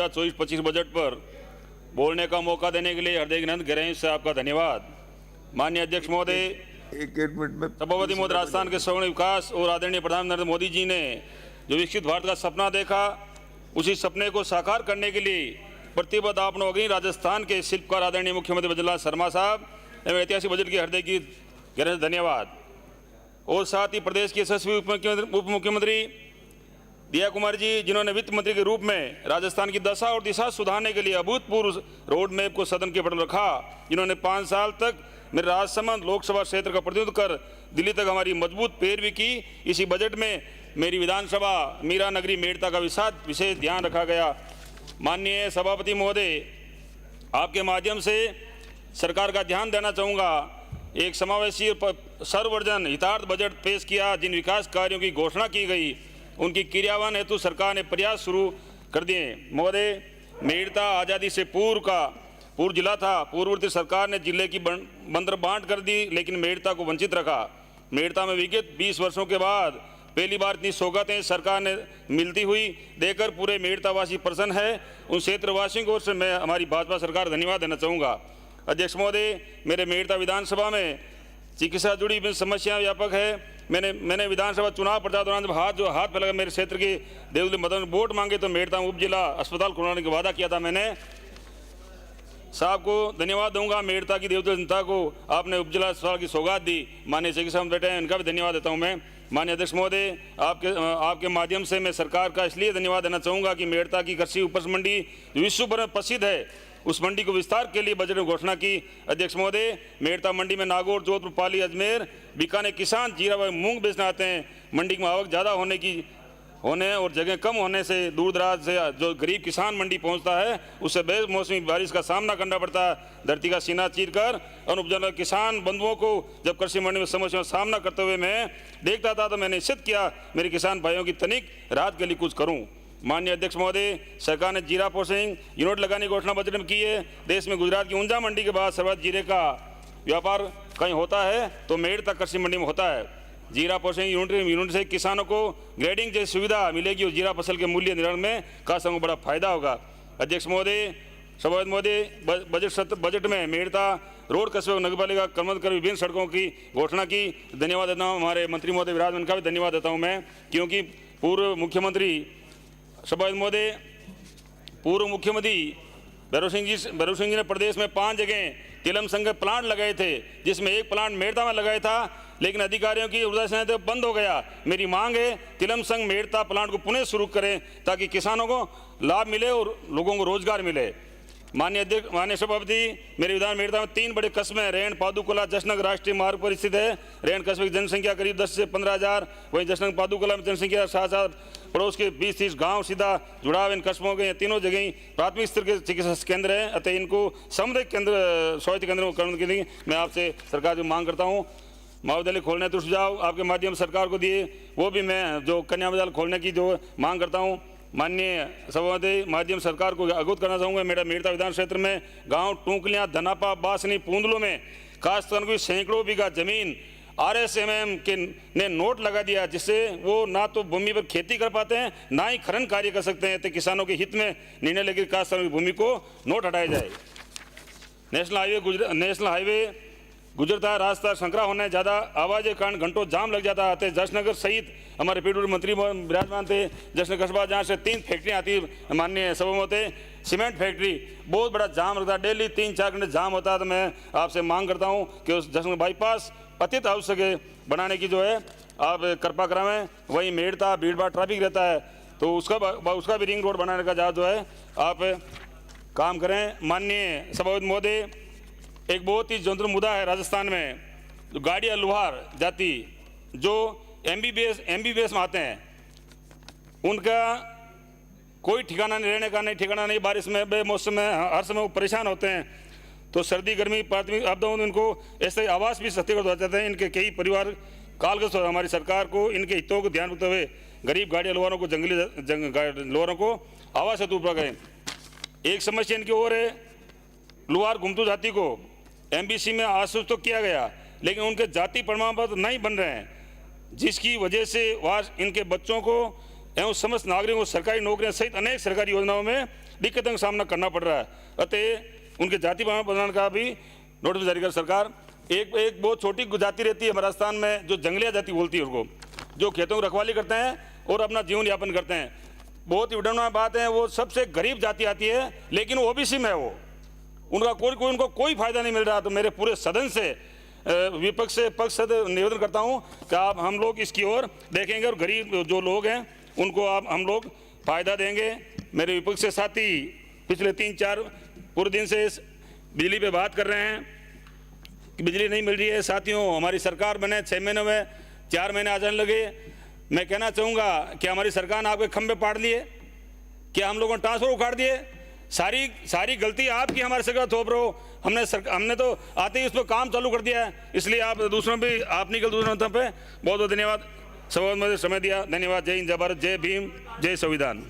24-25 budget पर बोलने का मौका देने के लिए हृदय गहराई से आपका धन्यवाद। माननीय अध्यक्ष महोदय, एक मिनट में सभापति महोदय, राजस्थान के सर्वांगीण विकास और आदरणीय प्रधानमंत्री नरेंद्र मोदी जी ने जो विकसित भारत का सपना देखा, उसी सपने को साकार करने के लिए प्रतिबद्ध आपने हो गई। राजस्थान के शिल्पकार आदरणीय मुख्यमंत्री भजनलाल शर्मा साहब एवं ऐतिहासिक बजट के हृदय की गहराई से धन्यवाद। और साथ ही प्रदेश के यशस्वी उप मुख्यमंत्री दिया कुमार जी, जिन्होंने वित्त मंत्री के रूप में राजस्थान की दशा और दिशा सुधारने के लिए अभूतपूर्व रोड मैप को सदन के पटल रखा, जिन्होंने 5 साल तक मेरे राजसमंद लोकसभा क्षेत्र का प्रतिनिधित्व कर दिल्ली तक हमारी मजबूत पैरवी की। इसी बजट में मेरी विधानसभा मीरा नगरी मेड़ता का विशेष ध्यान रखा गया। माननीय सभापति महोदय, आपके माध्यम से सरकार का ध्यान देना चाहूँगा। एक समावेशी सर्वजन हितार्थ बजट पेश किया। जिन विकास कार्यों की घोषणा की गई, उनकी क्रियान्वयन हेतु सरकार ने प्रयास शुरू कर दिए। महोदय, मेड़ता आज़ादी से पूर्व जिला था। पूर्ववर्ती सरकार ने जिले की बंदर बांट कर दी, लेकिन मेड़ता को वंचित रखा। मेड़ता में विगत 20 वर्षों के बाद पहली बार इतनी सौगातें सरकार ने मिलती हुई देकर पूरे मेड़तावासी प्रसन्न है। उन क्षेत्रवासियों की ओर से मैं हमारी भाजपा सरकार को धन्यवाद देना चाहूँगा। अध्यक्ष महोदय, मेरे मेड़ता विधानसभा में चिकित्सा जुड़ी समस्या व्यापक है। मैंने विधानसभा चुनाव प्रचार दौरान जब हाथ पे लगा मेरे क्षेत्र के देवली मदन वोट मांगे तो मेड़ता उप जिला अस्पताल खुलवाने का वादा किया था। मैंने साहब को धन्यवाद दूंगा। मेड़ता की देवता जनता को आपने उप जिला अस्पताल की सौगात दी। माननीय चिकित्सा बैठे हैं, इनका भी धन्यवाद देता हूं मैं। माननीय अध्यक्ष महोदय, आपके माध्यम से मैं सरकार का इसलिए धन्यवाद देना चाहूँगा कि मेड़ता की कृषि उपज मंडी विश्व भर में प्रसिद्ध है, उस मंडी को विस्तार के लिए बजट में घोषणा की। अध्यक्ष महोदय, मेड़ता मंडी में नागौर, जोधपुर, पाली, अजमेर, बीकानेर किसान जीरा व मूंग बेचने आते हैं। मंडी में आवक ज़्यादा होने और जगह कम होने से दूर दराज से जो गरीब किसान मंडी पहुंचता है, उससे बेमौसमी बारिश का सामना करना पड़ता है। धरती का सीना चीर कर अनुपजन किसान बंधुओं को जब कृषि मंडी में समस्याओं का सामना करते हुए मैं देखता था, तो मैंने निश्चित किया मेरे किसान भाइयों की तनिक राहत के लिए कुछ करूँ। माननीय अध्यक्ष महोदय, सरकार ने जीरा प्रोसेसिंग यूनिट लगाने की घोषणा बजट में की है। देश में गुजरात की ऊंझा मंडी के बाद सर्वाधिक जीरे का व्यापार कहीं होता है तो मेड़ता कृषि मंडी में होता है। जीरा प्रोसेसिंग यूनिट से किसानों को ग्रेडिंग जैसी सुविधा मिलेगी और जीरा फसल के मूल्य निर्धारण में किसानों को बड़ा फायदा होगा। अध्यक्ष महोदय, सभापति महोदय, बजट में मेड़ता रोड कस्बे नगरपालिका क्रमबद्ध कर विभिन्न सड़कों की घोषणा की। धन्यवाद देता हूँ हमारे मंत्री महोदय विराजमान का भी धन्यवाद देता हूँ मैं, क्योंकि पूर्व मुख्यमंत्री सभापति महोदय, पूर्व मुख्यमंत्री भैरव सिंह जी ने प्रदेश में 5 जगह तिलम संघ प्लांट लगाए थे, जिसमें एक प्लांट मेड़ता में लगाया था, लेकिन अधिकारियों की उदासीनता से बंद हो गया। मेरी मांग है तिलम संघ मेड़ता प्लांट को पुनः शुरू करें ताकि किसानों को लाभ मिले और लोगों को रोजगार मिले। माननीय सभापति, मेरे विधान मेड़ता में 3 बड़े कस्बे रेण, पादुकोला, जसनगर राष्ट्रीय मार्ग पर स्थित है। रेण कस्बे की जनसंख्या करीब 10 से 15 हज़ार, वहीं जसनगर पादुकोला में जनसंख्या 7,000। पड़ोस के 20-30 गांव सीधा जुड़ाव इन कस्बों के तीनों जगह प्राथमिक स्तर के चिकित्सा केंद्र हैं, अतः इनको सामुदायिक केंद्र स्वास्थ्य केंद्रों करने के लिए मैं आपसे सरकार की मांग करता हूँ। महाविद्यालय खोलने तो सुझाव आपके माध्यम सरकार को दिए, वो भी मैं जो कन्या विद्यालय खोलने की जो मांग करता हूँ। माननीय सभापति, माध्यम सरकार को अवगत करना चाहूँगा, मेरा मेड़ता विधान क्षेत्र में गांव टूंकलियाँ, धनापा, बासनी, पूंदलों में खासकर कोई सैकड़ों बीघा जमीन RSMM के ने नोट लगा दिया, जिससे वो ना तो भूमि पर खेती कर पाते हैं, ना ही खनन कार्य कर सकते हैं। तो किसानों के हित में निर्णय लेकर खासकर भूमि को नोट हटाया जाए। नेशनल हाईवे गुजरता है, रास्ता संकरा होने ज़्यादा आवाज़ के कारण घंटों जाम लग जाता है। जसनगर सहित हमारे पीडब्ल्यूडी मंत्री विराजमान थे, जसनगर कस्बा जहाँ से 3 फैक्ट्रियाँ आती है। माननीय सभा होते सीमेंट फैक्ट्री, बहुत बड़ा जाम लगता है, डेली 3-4 घंटे जाम होता है। तो मैं आपसे मांग करता हूँ कि उस जसनगर बाईपास अतित आवश्यक बनाने की जो है आप कृपा करावें। वहीं मेड़ता भीड़ भाड़ ट्रैफिक रहता है, तो उसका भी रिंग रोड बनाने का जहाँ जो है आप काम करें। माननीय सभापति महोदय, एक बहुत ही जंतर मुद्दा है राजस्थान में, जो गाड़िया लुहार जाति जो MBBS में आते हैं, उनका कोई ठिकाना नहीं, रहने का नहीं ठिकाना नहीं। बारिश में बेमौसम में हर समय वो परेशान होते हैं, तो सर्दी गर्मी प्राथमिक आपदाओं में उनको ऐसे आवास भी क्षतिग्रस्त हो जाते हैं। इनके कई परिवार कालग्रस्त हो। हमारी सरकार को इनके हितों को ध्यान रखते हुए गरीब गाड़िया लोहारों को जंगली लोहारों को आवास हेतु उपलब्ध करें। एक समस्या इनकी और है, लुहार घुमतू जाति को MBC में आश्वस्त तो किया गया, लेकिन उनके जाति प्रमाण पत्र नहीं बन रहे हैं, जिसकी वजह से वह इनके बच्चों को एवं समस्त नागरिकों को सरकारी नौकरियां सहित अनेक सरकारी योजनाओं में दिक्कतों का सामना करना पड़ रहा है। अतः उनके जाति प्रमाण पत्र का भी नोटिस जारी कर सरकार। एक बहुत छोटी जाति रहती है राजस्थान में, जो जंगलिया जाति बोलती है उनको, जो खेतों की रखवाली करते हैं और अपना जीवन यापन करते हैं। बहुत ही विडम्बना बात है, वो सबसे गरीब जाति आती है, लेकिन वो ओबीसी में वो उनका उनको कोई फायदा नहीं मिल रहा। तो मेरे पूरे सदन से विपक्ष से पक्ष से निवेदन करता हूं कि आप हम लोग इसकी ओर देखेंगे और गरीब जो लोग हैं उनको हम लोग फायदा देंगे। मेरे विपक्ष से साथी पिछले 3-4 पूरे दिन से बिजली पे बात कर रहे हैं कि बिजली नहीं मिल रही है। साथियों, हमारी सरकार बने 6 महीनों में 4 महीने आ जाने लगे। मैं कहना चाहूँगा कि हमारी सरकार ने आपके खंभे पाड़ दिए, क्या हम लोगों ने ट्रांसफर उखाड़ दिए? सारी गलती आपकी हमारे सरकार थोप रहे हो। हमने तो आते ही उस पर काम चालू कर दिया है, इसलिए आप दूसरों भी आप निकल दूसरों पे बहुत बहुत धन्यवाद। समय दिया, धन्यवाद। जय हिंद, जय भारत, जय भीम, जय संविधान।